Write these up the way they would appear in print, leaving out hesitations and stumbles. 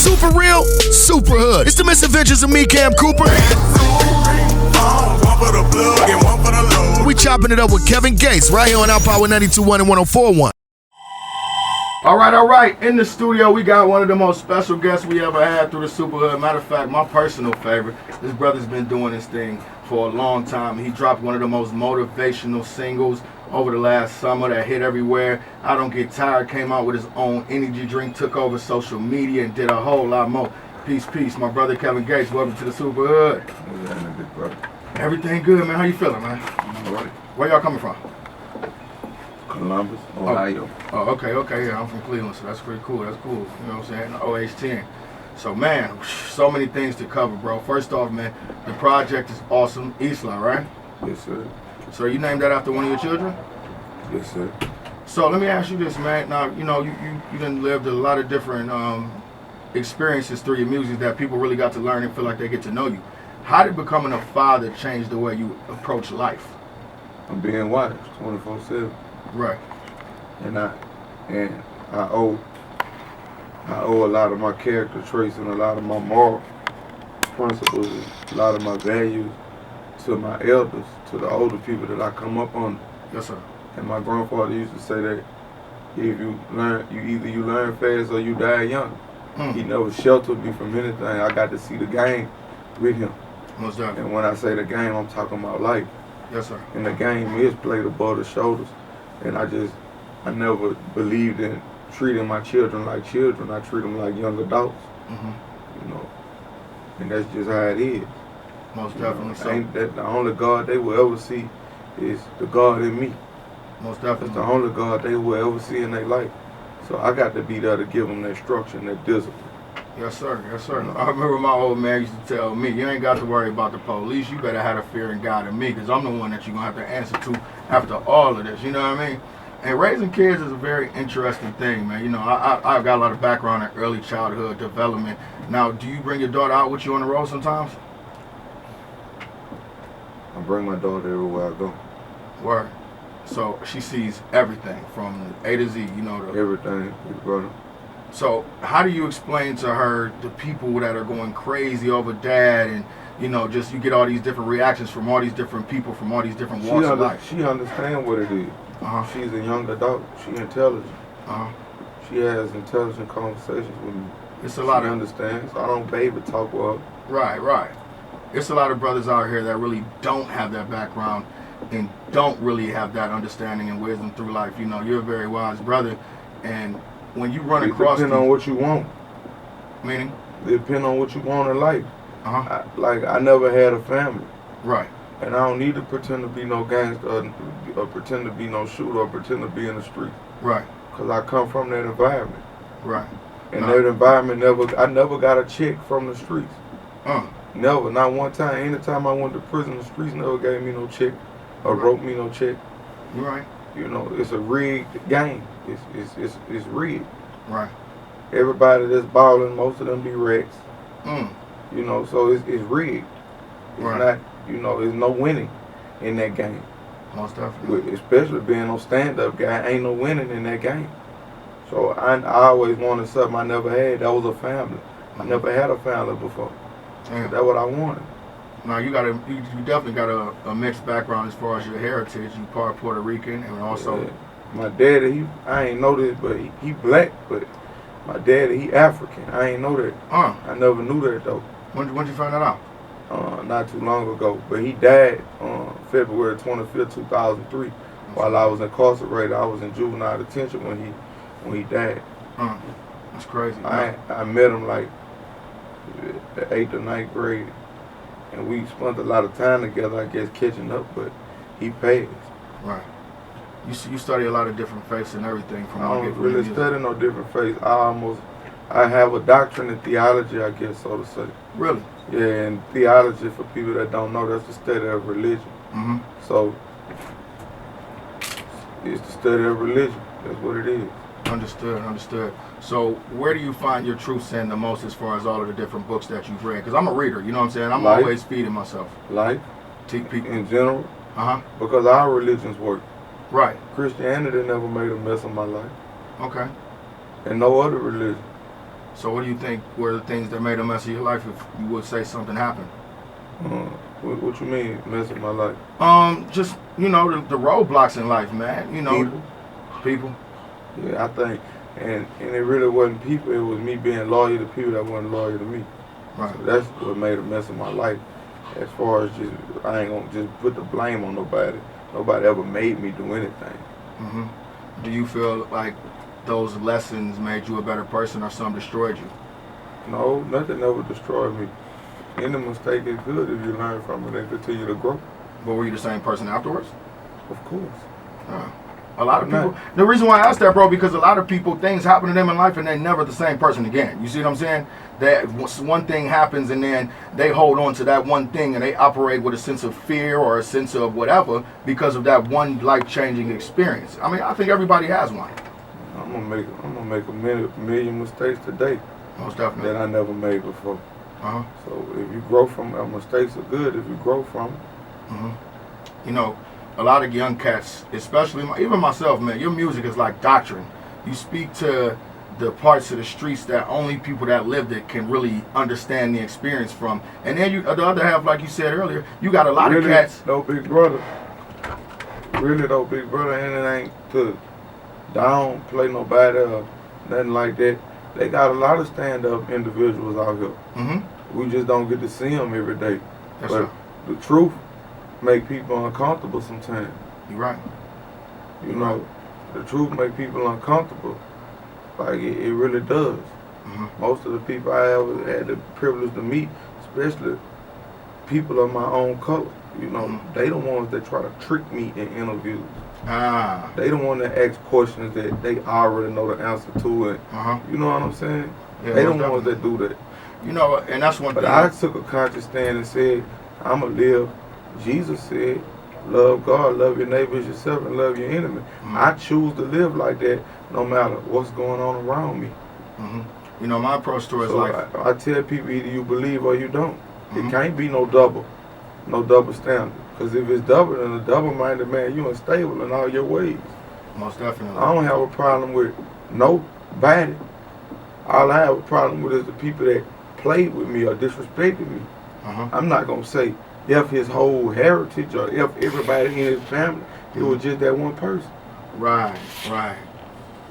Super real, super hood. It's the misadventures of me, Cam Cooper. We chopping it up with Kevin Gates right here on our Power 92.1 and 104.1. All right. In the studio, we got one of the most special guests we ever had through the Super Hood. Matter of fact, my personal favorite. This brother's been doing this thing for a long time. He dropped one of the most motivational singles over the last summer that hit everywhere. I Don't Get Tired came out with his own energy drink, took over social media, and did a whole lot more. Peace, my brother Kevin Gates. Welcome to the Super Hood. Big brother. Everything good, man. How you feeling, man? All right. Where y'all coming from? Columbus, Ohio. Oh, okay. Yeah, I'm from Cleveland, so that's pretty cool. That's cool. You know what I'm saying? OH10. So, man, so many things to cover, bro. First off, man, the project is awesome. Isla, right? Yes, sir. So you named that after one of your children? Yes, sir. So let me ask you this, man. Now, you know, you done lived a lot of different experiences through your music that people really got to learn and feel like they get to know you. How did becoming a father change the way you approach life? I'm being watched 24/7. Right. And I owe a lot of my character traits and a lot of my moral principles and a lot of my values to my elders, to the older people that I come up on. Yes, sir. And my grandfather used to say that if you learn, you learn fast or you die young. He never sheltered me from anything. I got to see the game with him. Most definitely. And when I say the game, I'm talking about life. Yes, sir. And the game is played above the shoulders. And I never believed in treating my children like children. I treat them like young adults. You know, and that's just how it is. Most definitely. So ain't that the only God they will ever see is the God in me. Most definitely. That's the only God they will ever see in their life. So I got to be there to give them that structure and that discipline. Yes, sir. Yes, sir. I remember my old man used to tell me, you ain't got to worry about the police. You better have a fear in God in me, because I'm the one that you're going to have to answer to after all of this. You know what I mean? And raising kids is a very interesting thing, man. You know, I've got a lot of background in early childhood development. Now, do you bring your daughter out with you on the road sometimes? I bring my daughter everywhere I go. Word. So she sees everything from A to Z, you know. Everything, big brother. So how do you explain to her the people that are going crazy over dad, and you know, just you get all these different reactions from all these different people from all these different walks of life? She understands what it is. She's a young adult. She intelligent. She has intelligent conversations with me. It's a lot. She understands. I don't baby talk with her. Right. It's a lot of brothers out here that really don't have that background and don't really have that understanding and wisdom through life. You know, you're a very wise brother, and when you run across, it depends on what you want. Meaning? It depends on what you want in life. I never had a family. Right. And I don't need to pretend to be no gangster or pretend to be no shooter or pretend to be in the street. Right. Because I come from that environment. Right. And that environment I never got a check from the streets. Never. Not one time. Anytime I went to prison, the streets never gave me no check or wrote me no check. You're right. You know, it's a rigged game. It's rigged. Right. Everybody that's balling, most of them be wrecks. You know, so it's rigged. It's not, you know, there's no winning in that game. Most definitely. Especially being no stand-up guy, ain't no winning in that game. So I always wanted something I never had. That was a family. I never had a family before. That's what I wanted. Now you definitely got a mixed background as far as your heritage. You part Puerto Rican and also. Yeah. My daddy, I ain't know this, but he black, but my daddy, he African. I ain't know that. I never knew that though. When did you find that out? Not too long ago, but he died on February 25th, 2003. While I was incarcerated, I was in juvenile detention when he died. That's crazy. I met him like the 8th or 9th grade, and we spent a lot of time together, I guess, catching up, but he passed. Right. You study a lot of different faiths and everything. I don't really study no different faiths. I have a doctrine in theology, I guess, so to say. Really? Yeah, and theology, for people that don't know, that's the study of religion. So, it's the study of religion. That's what it is. Understood. So, where do you find your truth in the most as far as all of the different books that you've read? Because I'm a reader, you know what I'm saying? I'm always feeding myself. Life. In general. Because our religions work. Right. Christianity never made a mess of my life. Okay. And no other religion. So what do you think were the things that made a mess of your life if you would say something happened? What you mean, mess of my life? Just, you know, the roadblocks in life, man. You know, people. Yeah, I think, and it really wasn't people. It was me being loyal to people that wasn't loyal to me. Right. So that's what made a mess of my life. As far as just, I ain't gonna just put the blame on nobody. Nobody ever made me do anything. Mm-hmm. Do you feel like those lessons made you a better person or some destroyed you? No, nothing ever destroyed me. Any mistake is good if you learn from it and continue to grow. But were you the same person afterwards? Of course. A lot of people, the reason why I asked that, bro, because a lot of people, things happen to them in life and they're never the same person again. You see what I'm saying? That one thing happens and then they hold on to that one thing and they operate with a sense of fear or a sense of whatever because of that one life-changing experience. I mean, I think everybody has one. I'm gonna make a million mistakes today. Most definitely. That I never made before. Uh-huh. So if you grow from mistakes are good if you grow from them. Mm-hmm. You know, a lot of young cats, especially even myself, man, your music is like doctrine. You speak to the parts of the streets that only people that lived it can really understand the experience from. And then you, the other half, like you said earlier, you got a lot really, of cats. No big brother. Really though, big brother, and it ain't to downplay nobody or nothing like that. They got a lot of stand-up individuals out here. Mm-hmm. We just don't get to see them every day. That's but right. The truth make people uncomfortable sometimes. You're right. You know, the truth make people uncomfortable. Like it really does. Mm-hmm. Most of the people I ever had the privilege to meet, especially people of my own color, you know, Mm-hmm. they the ones that try to trick me in interviews. Ah. They the one that ask questions that they already know the answer to, and you know what I'm saying? Yeah, they the ones that do that. You know, and that's one but thing. I took a conscious stand and said, I'ma live. Jesus said, love God, love your neighbor as yourself, and love your enemy. Mm-hmm. I choose to live like that no matter what's going on around me. Mm-hmm. You know, my approach to it is so like... I tell people either you believe or you don't. Mm-hmm. It can't be no double standard. Because if it's double, then a double-minded man, you unstable in all your ways. Most definitely. I don't have a problem with nobody. All I have a problem with is the people that played with me or disrespected me. I'm not going to say if his whole heritage or if everybody in his family, it was just that one person. Right, right.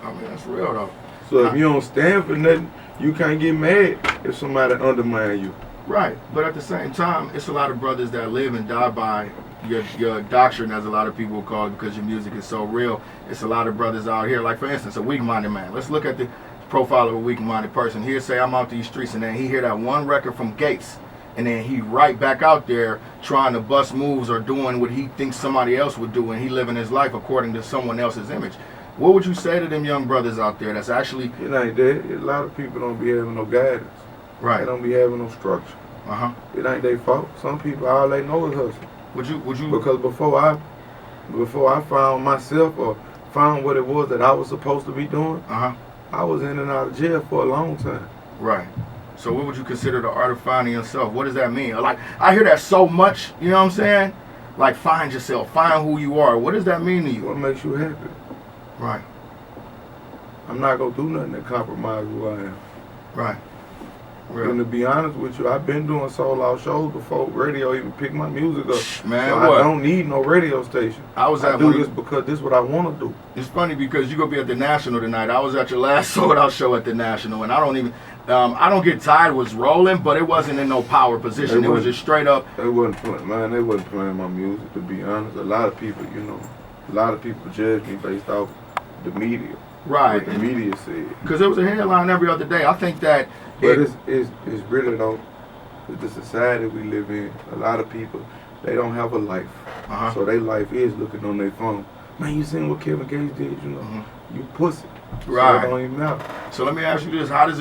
I mean, that's real, though. So if you don't stand for nothing, you can't get mad if somebody undermine you. Right, but at the same time, it's a lot of brothers that live and die by your doctrine, as a lot of people call it, because your music is so real. It's a lot of brothers out here, like for instance, a weak-minded man. Let's look at the profile of a weak-minded person. He'll say, I'm out these streets, and then he hear that one record from Gates, and then he right back out there trying to bust moves or doing what he thinks somebody else would do, and he living his life according to someone else's image. What would you say to them young brothers out there that's actually... It ain't that. A lot of people don't be having no guidance. Right. They don't be having no structure. It ain't their fault. Some people, all they know is hustle. Would you? Because before I found myself or found what it was that I was supposed to be doing, I was in and out of jail for a long time. Right. So what would you consider the art of finding yourself? What does that mean? Like, I hear that so much, you know what I'm saying? Like, find yourself, find who you are. What does that mean to you? What makes you happy? Right. I'm not going to do nothing to compromise who I am. Right. And to be honest with you, I've been doing sold-out shows before radio even picked my music up. Man, so what? I don't need no radio station. I do this because this is what I want to do. It's funny because you're going to be at the National tonight. I was at your last sold-out show at the National, and I don't get tired was rolling, but it wasn't in no power position. It was just straight up. They wasn't playing my music, to be honest. A lot of people judge me based off the media. Right. What the media said. Because it was a headline every other day. I think that... But it's really though, the society we live in, a lot of people, they don't have a life. So their life is looking on their phone. Man, you seen what Kevin Gates did, you know? You pussy. Right. So it don't even matter. So let me ask you this: how does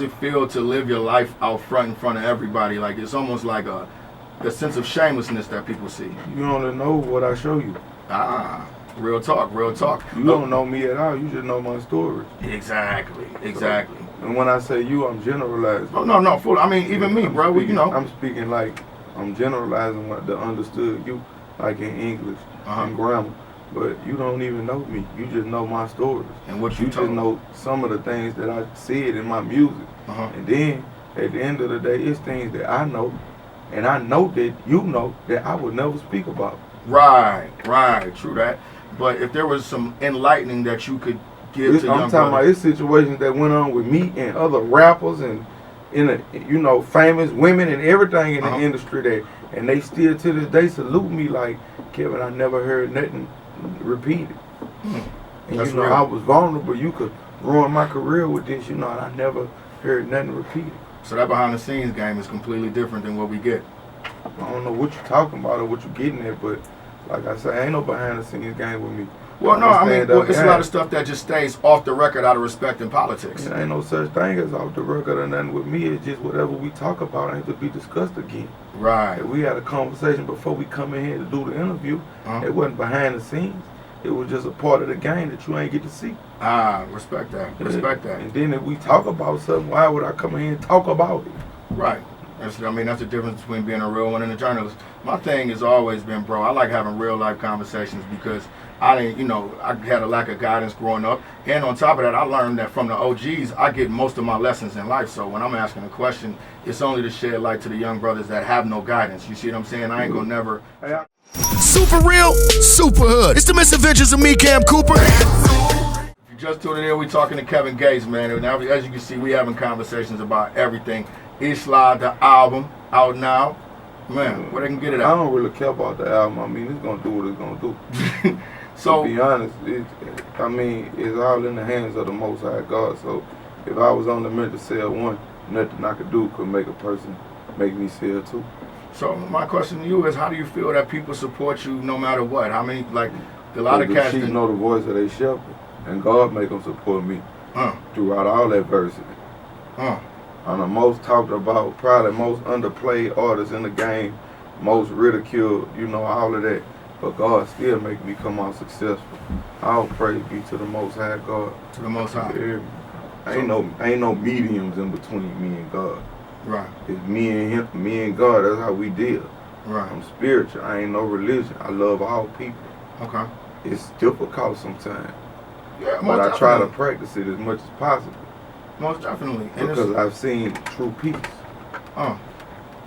it feel to live your life out front in front of everybody? Like, it's almost like a sense of shamelessness that people see. You only know what I show you. Real talk, real talk. You don't know me at all. You just know my stories. Exactly. And when I say you, I'm generalizing. Oh no, full. I mean, even me, bro. You know. I'm speaking like I'm generalizing what the understood you, like in English and grammar. but you don't even know me. You just know my stories. And what you you just know some of the things that I said in my music. And then at the end of the day, it's things that I know, and I know that you know that I would never speak about. Right, true that. But if there was some enlightening that you could give to young I'm talking about it's situations that went on with me and other rappers and famous women and everything in the industry that, and they still to this day salute me like, Kevin, I never heard nothing repeated. And That's real. I was vulnerable. You could ruin my career with this, and I never heard nothing repeated. So that behind the scenes game is completely different than what we get. I don't know what you're talking about or what you're getting at, but like I say, ain't no behind the scenes game with me. Well, no, I mean, it's a lot of stuff that just stays off the record out of respect in politics. There ain't no such thing as off the record or nothing with me. It's just whatever we talk about ain't to be discussed again. Right. We had a conversation before we come in here to do the interview. It wasn't behind the scenes. It was just a part of the game that you ain't get to see. Respect that. Respect that. And then if we talk about something, why would I come in here and talk about it? Right. That's the difference between being a real one and a journalist. My thing has always been, bro, I like having real life conversations because I had a lack of guidance growing up. And on top of that, I learned that from the OGs, I get most of my lessons in life. So when I'm asking a question, it's only to shed light to the young brothers that have no guidance. You see what I'm saying? I ain't gonna never. Super real, super hood. It's the misadventures of me, Cam Cooper. If you just tuned in, we talking to Kevin Gates, man. And now, as you can see, we having conversations about everything. Isla, the album, out now. Man, where they can get it at? I don't really care about the album. I mean, it's going to do what it's going to do. So, to be honest, it's all in the hands of the Most High God. So, if I was only meant to sell one, nothing I could do could make a person make me sell two. So, my question to you is, how do you feel that people support you no matter what? How many, like, a lot of cats... The sheep know the voice of their shepherd, and God make them support me throughout all adversity. I'm the most talked about, probably most underplayed artist in the game, most ridiculed, all of that. But God still make me come out successful. All praise be to the Most High God. To the Most High. Ain't no mediums in between me and God. Right. It's me and him, me and God. That's how we deal. Right. I'm spiritual. I ain't no religion. I love all people. Okay. It's difficult sometimes. Yeah, but I try to practice it as much as possible. Most definitely. Because I've seen true peace. I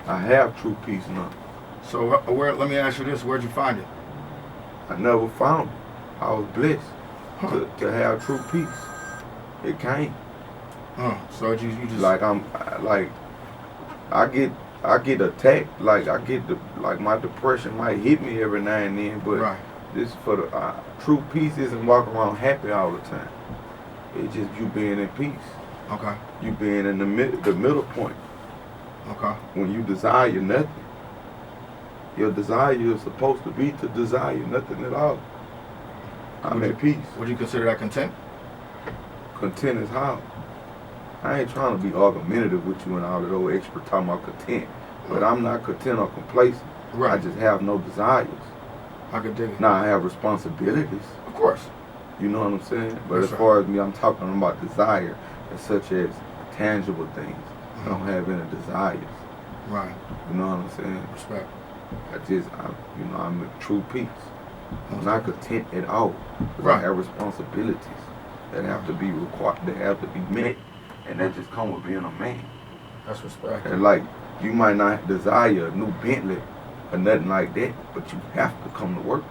have true peace now. So let me ask you this, where'd you find it? I never found it. I was blessed to have true peace. It came. So you just I get attacked, my depression might hit me every now and then, but this for the true peace isn't walking around happy all the time. It's just you being in peace. Okay. You being in the middle point. Okay. When you desire nothing, your desire is supposed to be to desire nothing at all. I'm at peace. Would you consider that content? Content is how. I ain't trying to be argumentative with you and all of those extra talking about content. But I'm not content or complacent. Right. I just have no desires. I could dig it. Now I have responsibilities. Of course. You know what I'm saying? But as far as me, I'm talking about desire, such as tangible things. I don't have any desires. Right. You know what I'm saying? Respect. I'm in true peace. I'm not content at all. Right. I have responsibilities that have to be required, that have to be met, and that just come with being a man. That's respect. And like, you might not desire a new Bentley or nothing like that, but you have to come to work.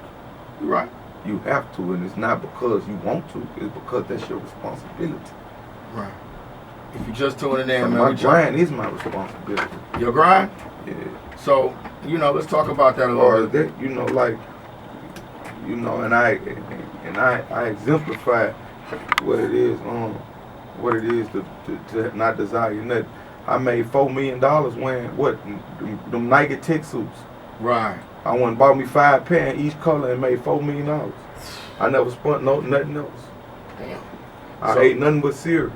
You're right. You have to, and it's not because you want to, it's because that's your responsibility. Right. If you just tuning in, man, my grind is my responsibility. Your grind? Yeah. So, let's talk about that a little bit. And I exemplify what it is to not desire nothing. I made $4 million wearing them Nike tech suits. Right. I went and bought me 5 pairs in each color and made $4 million. I never spent nothing else. Damn. I ate nothing but cereal.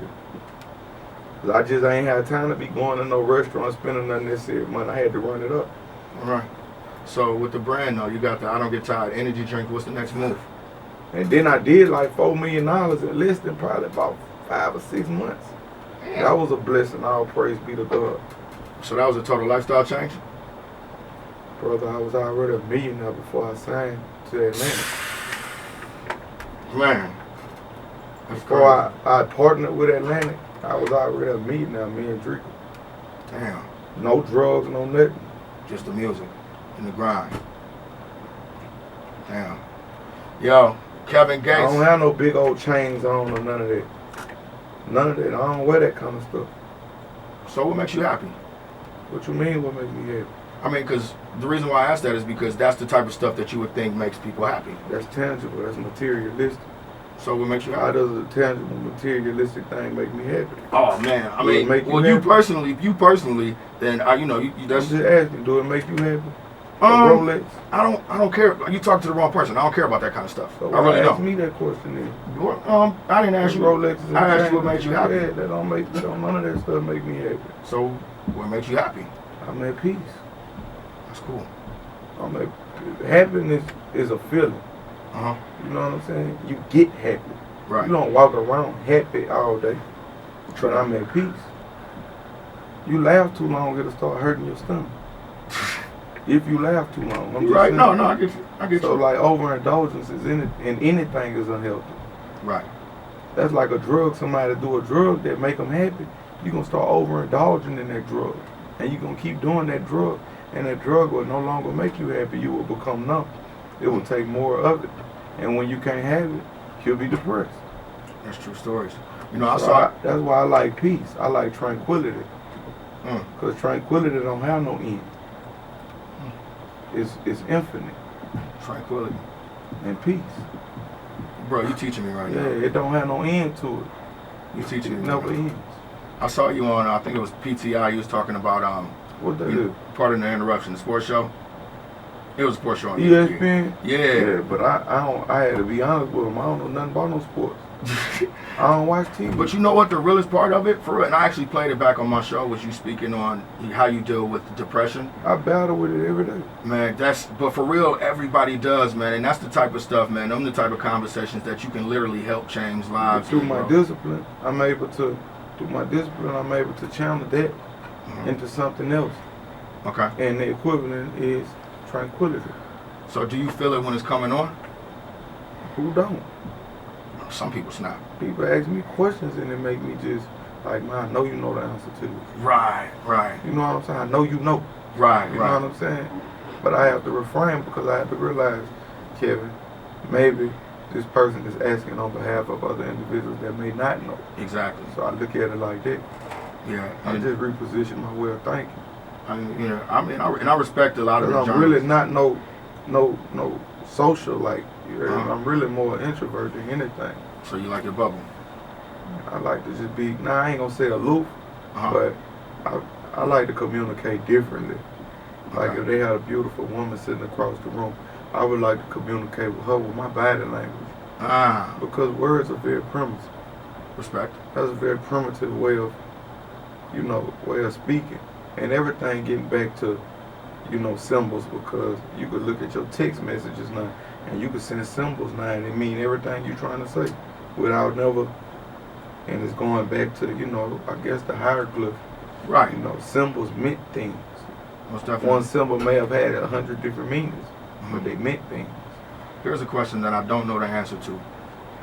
I just ain't had time to be going to no restaurant spending nothing that serious money. I had to run it up. All right. So with the brand though, you got the I Don't Get Tired energy drink. What's the next move? And then I did like $4 million in less than probably about 5 or 6 months. Damn. That was a blessing. All praise be to God. So that was a total lifestyle change? Brother, I was already a millionaire before I signed to Atlanta. Man. Before I partnered with Atlantic, I was already meeting them, me and Drake. Damn. No drugs, no nothing. Just the music and the grind. Damn. Yo, Kevin Gates. I don't have no big old chains on or none of that. None of that. I don't wear that kind of stuff. So what makes you happy? What you mean what makes me happy? I mean, because the reason why I asked that is because that's the type of stuff that you would think makes people happy. That's tangible. That's materialistic. So what makes you How happy? does a tangible, materialistic thing make me happy? Oh man, I mean, make you well, you happy? personally, then you know, I'm that's. just asking, do it make you happy? A Rolex? I don't care. You talk to the wrong person. I don't care about that kind of stuff. So I really ask don't. me that question then. Well, I didn't ask you. Rolexes and I asked you chains. what makes you happy. Yeah, that don't make none of that stuff make me happy. So what makes you happy? I'm at peace. That's cool. Happiness is a feeling. Uh huh. You know what I'm saying? You get happy. Right. You don't walk around happy all day. But I'm at peace. You laugh too long, it'll start hurting your stomach. If you laugh too long, I'm just Right. saying. No, I get you. I get So you. like overindulgence in anything is unhealthy. Right. That's like a drug. Somebody do a drug that make them happy. You're going to start overindulging in that drug. And you're going to keep doing that drug. And that drug will no longer make you happy. You will become numb. It will take more of it. And when you can't have it, you'll be depressed. That's true stories. You know, That's why I like peace. I like tranquility. Because tranquility don't have no end. It's infinite. Tranquility. And peace. Bro, you teaching me right Yeah, now. it don't have no end to it. You teaching It me. never Right now. ends. I saw you on. I think it was PTI. You was talking about What they do? Pardon the interruption. The sports show. It was a sports show on ESPN? Yeah. But I had to be honest with them. I don't know nothing about no sports. I don't watch TV. But you know what the realest part of it, for real, and I actually played it back on my show, was you speaking on how you deal with depression. I battle with it every day. Man, but for real, everybody does, man, and that's the type of stuff, man. Them the type of conversations that you can literally help change lives. Through my discipline, I'm able to channel that into something else. Okay. And the equivalent is tranquility. So do you feel it when it's coming on? Who don't? Some people snap. People ask me questions and it make me just like, man, I know you know the answer to this. Right. You know what I'm saying? I know you know. Right. You know what I'm saying? But I have to refrain because I have to realize, Kevin, maybe this person is asking on behalf of other individuals that may not know. Exactly. So I look at it like that. Yeah. I just reposition my way of thinking. I respect a lot of the I'm really not no social like. I'm really more an introvert than anything. So you like your bubble? I like to just be. Now I ain't gonna say aloof, but I like to communicate differently. Like if they had a beautiful woman sitting across the room, I would like to communicate with her with my body language. Because words are very primitive. Respect. That's a very primitive way of speaking. And everything getting back to, symbols, because you could look at your text messages now and you could send symbols now and it mean everything you're trying to say without never, and it's going back to, I guess the hieroglyph. Right. Symbols meant things. Most definitely. One symbol may have had 100 different meanings, but they meant things. Here's a question that I don't know the answer to.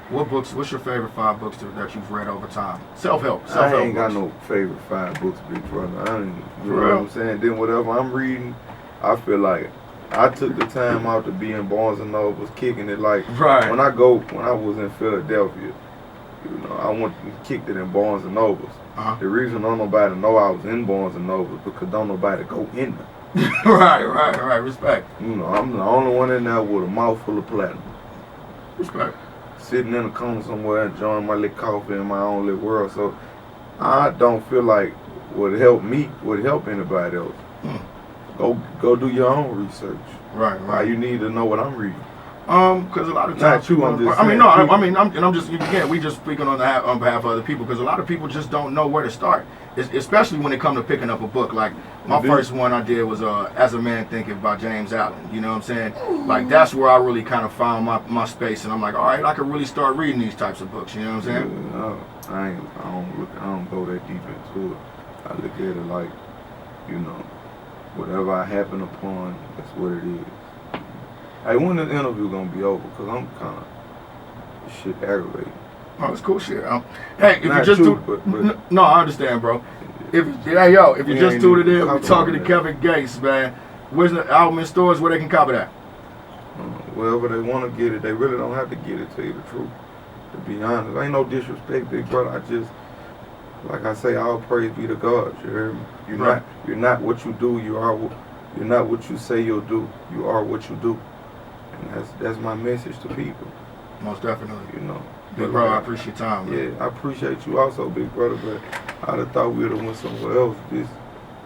What's your favorite 5 books that you've read over time? Self-help. I ain't got no favorite 5 books, big brother. You know what I'm saying? Then whatever I'm reading, I feel like I took the time out to be in Barnes and Noble, kicking it like when I was in Philadelphia, I went and kicked it in Barnes and Nobles. The reason don't nobody know I was in Barnes and Nobles because don't nobody go in there. Right. Respect. I'm the only one in there with a mouthful of platinum. Respect. Sitting in a corner somewhere enjoying my little coffee in my own little world. So I don't feel like would help anybody else. Go do your own research. Right. You need to know what I'm reading. Because a lot of times, we just speaking on behalf of other people. Because a lot of people just don't know where to start, especially when it comes to picking up a book. Like my first one I did was "As a Man Thinketh" by James Allen. You know what I'm saying? Like that's where I really kind of found my space, and I'm like, all right, I could really start reading these types of books. You know what I'm saying? I don't go that deep into it. I look at it like, whatever I happen upon, that's what it is. Hey, when the interview gonna be over? Cause I'm kind of shit aggravating. Oh, it's cool shit. Hey, if Not you just true, but no, I understand, bro. If you just tuned it in, we're talking to that. Kevin Gates, man. Where's the album in stores where they can copy that? Wherever they want to get it, they really don't have to get it. Tell you the truth, to be honest, ain't no disrespect, big brother. I just, like I say, all praise be to God. You hear me? You're not what you do. You're not what you say you'll do. You are what you do, and that's my message to people. Most definitely. You know. Big bro, I appreciate your time, man. Yeah, I appreciate you also, big brother, but I'd have thought we'd have went somewhere else. This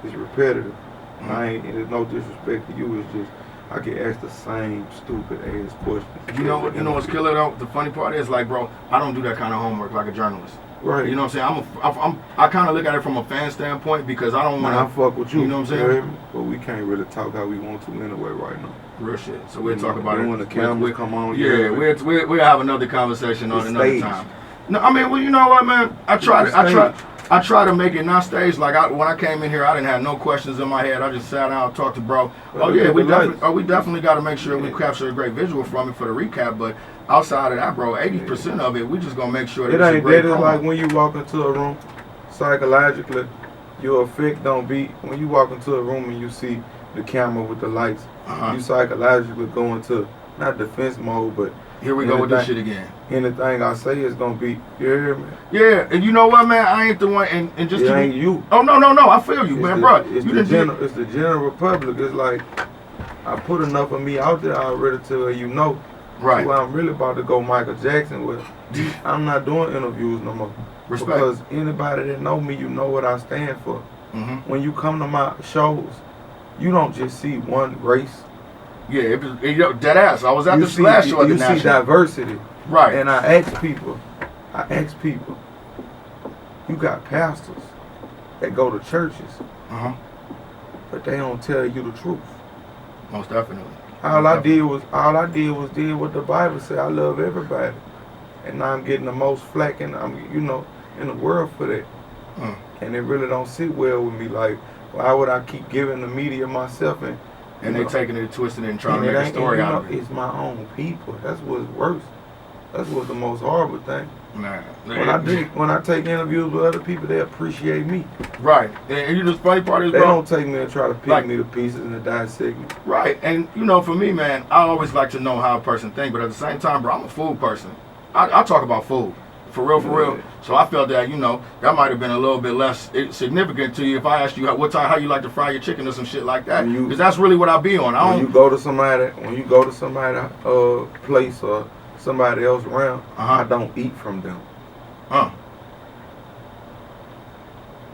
is repetitive. There's no disrespect to you, it's just I get asked the same stupid ass questions. You know what's killer though? The funny part is, like, bro, I don't do that kind of homework like a journalist. Right. You know what I'm saying? I kind of look at it from a fan standpoint because I don't want to. I fuck with you. You know what I'm saying? But we can't really talk how we want to anyway right now. Real shit. So we'll talk about it when the cameras come on. Yeah, we'll have another conversation on another time. No, I mean, well, you know what, man? I try to make it not staged. Like when I came in here, I didn't have no questions in my head. I just sat down and talked to bro. We definitely got to make sure we capture a great visual from it for the recap. But outside of that, bro, 80% of it, we just gonna make sure that it it's a great promo. Like when you walk into a room, psychologically, your effect don't be when you walk into a room and you see the camera with the lights. You psychologically go into not defense mode, but here we go with this shit again. Anything I say is gonna be, you hear me? Yeah, and you know what, man? I ain't the one, and just it ain't you. Oh no, I feel you, man, bro. It's the general public. It's like I put enough of me out there already to you know. Right. Well, I'm really about to go Michael Jackson with. I'm not doing interviews no more. Respect. Because anybody that know me, you know what I stand for. When you come to my shows, you don't just see one race. Yeah, dead ass. I was at this last show at the National. You see diversity. Right. And I ask people, you got pastors that go to churches, but they don't tell you the truth. Most definitely. All I did was what the Bible said. I love everybody, and now I'm getting the most flack in the world for that. And it really don't sit well with me. Like, why would I keep giving the media myself and they taking it, twisting it, and trying to make a story out of it. It's my own people. That's what's worse. That's what's the most horrible thing. Man, when I take interviews with other people, they appreciate me. Right. And you know the funny part is, they bro, don't take me and try to pick me to pieces and to dissect me. Right. And you know, for me, man, I always like to know how a person thinks, but at the same time, bro, I'm a food person. I talk about food. For real. So I felt that, that might have been a little bit less significant to you if I asked you how you like to fry your chicken or some shit like that. Because that's really what I be on. When you go to somebody's place or somebody else around, I don't eat from them.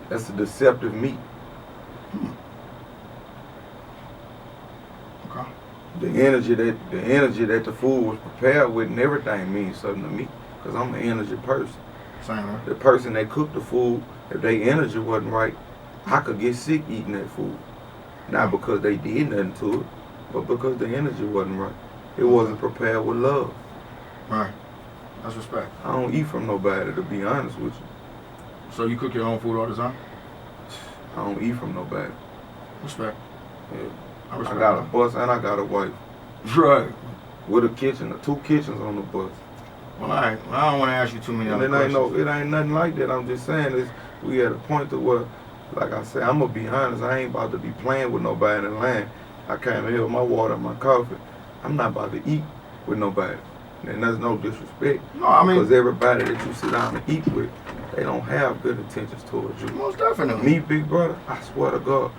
That's a deceptive meat. Okay. The energy that the food was prepared with and everything means something to me. Because I'm an energy person. Same, right? The person that cooked the food, if their energy wasn't right, I could get sick eating that food. Not because they did nothing to it, but because the energy wasn't right. It wasn't prepared with love. Right. That's respect. I don't eat from nobody, to be honest with you. So you cook your own food all the time? I don't eat from nobody. Respect. Yeah. I got a bus and I got a wife. Right. With a kitchen, 2 kitchens on the bus. Well, I don't want to ask you too many other questions. It ain't nothing like that. I'm just saying we at a point to where, like I said, I'm going to be honest, I ain't about to be playing with nobody in the land. I came here with my water and my coffee. I'm not about to eat with nobody. And that's no disrespect. No, I mean, because everybody that you sit down and eat with, they don't have good intentions towards you. Most definitely. Me, big brother, I swear to God,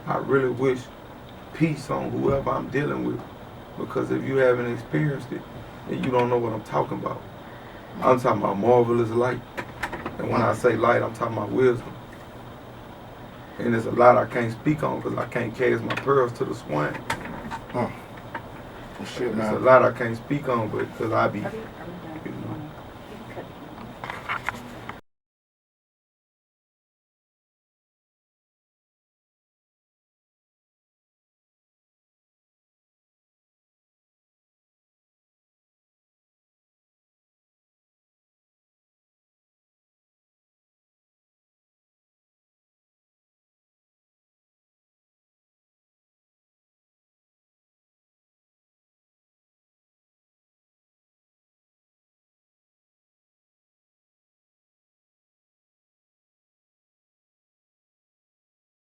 I really wish peace on whoever I'm dealing with. Because if you haven't experienced it, then you don't know what I'm talking about. I'm talking about marvelous light. And when I say light, I'm talking about wisdom. And there's a lot I can't speak on because I can't cast my pearls to the swine. Shit, man. There's a lot I can't speak on, but because I be